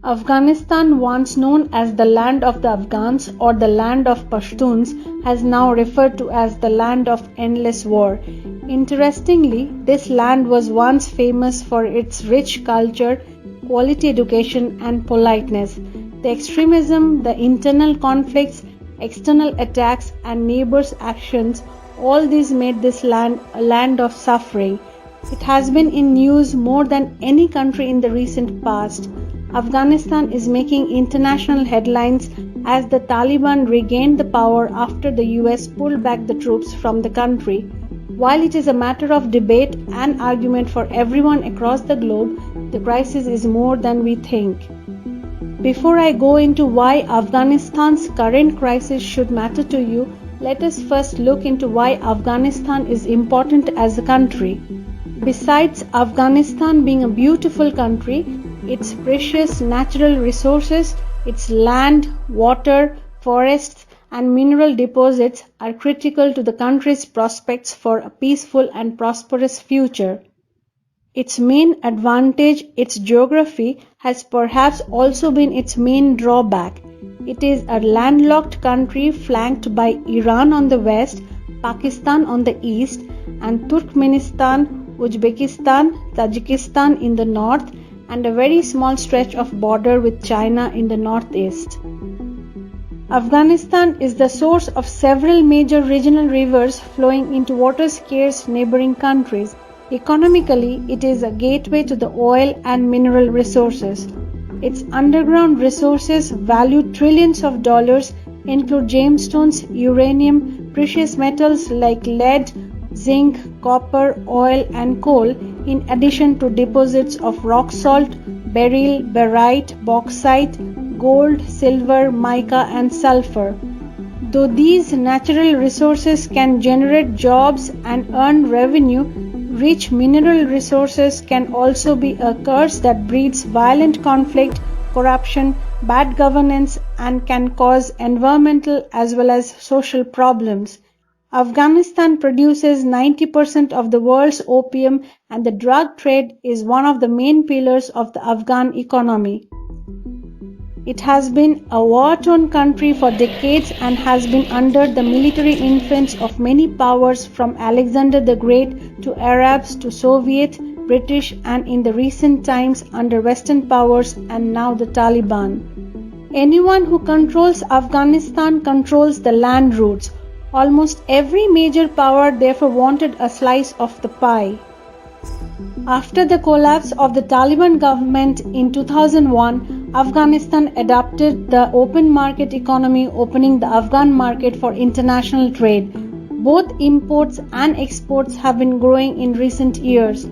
Afghanistan, once known as the land of the Afghans or the land of Pashtuns, has now referred to as the land of endless war. Interestingly, this land was once famous for its rich culture, quality education, and politeness. The extremism, the internal conflicts, external attacks, and neighbors' actions, all these made this land a land of suffering. It has been in news more than any country in the recent past. Afghanistan is making international headlines as the Taliban regained the power after the US pulled back the troops from the country. While it is a matter of debate and argument for everyone across the globe, the crisis is more than we think. Before I go into why Afghanistan's current crisis should matter to you, let us first look into why Afghanistan is important as a country. Besides Afghanistan being a beautiful country, its precious natural resources, its land, water, forests, and mineral deposits are critical to the country's prospects for a peaceful and prosperous future. Its main advantage, its geography, has perhaps also been its main drawback. It is a landlocked country flanked by Iran on the west, Pakistan on the east, and Turkmenistan, Uzbekistan, Tajikistan in the north, and a very small stretch of border with China in the northeast. Afghanistan is the source of several major regional rivers flowing into water-scarce neighboring countries. Economically, it is a gateway to the oil and mineral resources. Its underground resources, valued trillions of dollars, include gemstones, uranium, precious metals like lead, zinc, copper, oil, and coal, in addition to deposits of rock salt, beryl, barite, bauxite, gold, silver, mica, and sulfur. Though these natural resources can generate jobs and earn revenue, rich mineral resources can also be a curse that breeds violent conflict, corruption, bad governance, and can cause environmental as well as social problems. Afghanistan produces 90% of the world's opium, and the drug trade is one of the main pillars of the Afghan economy. It has been a war-torn country for decades and has been under the military influence of many powers from Alexander the Great to Arabs to Soviet, British, and in the recent times under Western powers and now the Taliban. Anyone who controls Afghanistan controls the land routes. Almost every major power therefore wanted a slice of the pie. After the collapse of the Taliban government in 2001, Afghanistan adopted the open market economy, opening the Afghan market for international trade. Both imports and exports have been growing in recent years.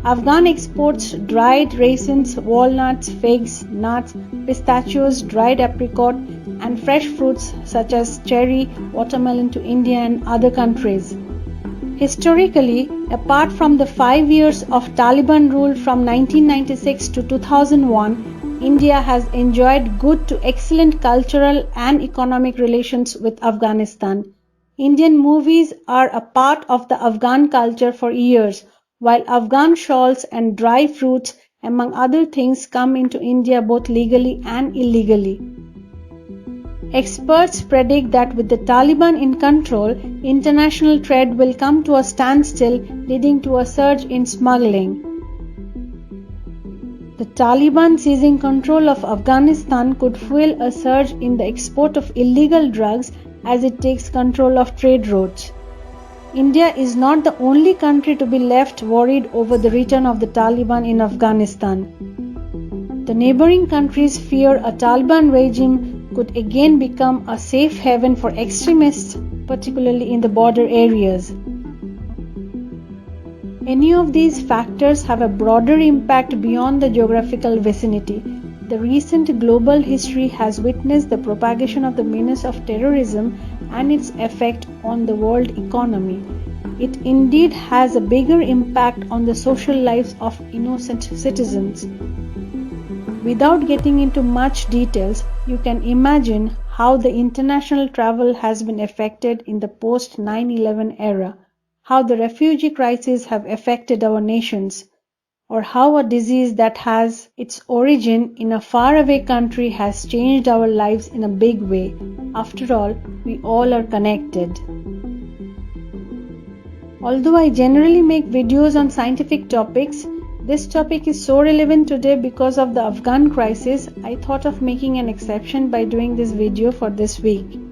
Afghan exports dried raisins, walnuts, figs, nuts, pistachios, dried apricot, and fresh fruits such as cherry, watermelon to India and other countries. Historically, apart from the 5 years of Taliban rule from 1996 to 2001, India has enjoyed good to excellent cultural and economic relations with Afghanistan. Indian movies are a part of the Afghan culture for years, while Afghan shawls and dry fruits, among other things, come into India both legally and illegally. Experts predict that with the Taliban in control, international trade will come to a standstill, leading to a surge in smuggling. The Taliban seizing control of Afghanistan could fuel a surge in the export of illegal drugs as it takes control of trade routes. India is not the only country to be left worried over the return of the Taliban in Afghanistan. The neighboring countries fear a Taliban regime could again become a safe haven for extremists, particularly in the border areas. Any of these factors have a broader impact beyond the geographical vicinity. The recent global history has witnessed the propagation of the menace of terrorism and its effect on the world economy. It indeed has a bigger impact on the social lives of innocent citizens. Without getting into much details, you can imagine how the international travel has been affected in the post-9/11 era, how the refugee crisis have affected our nations, or how a disease that has its origin in a faraway country has changed our lives in a big way. After all, we all are connected. Although I generally make videos on scientific topics, this topic is so relevant today because of the Afghan crisis. I thought of making an exception by doing this video for this week.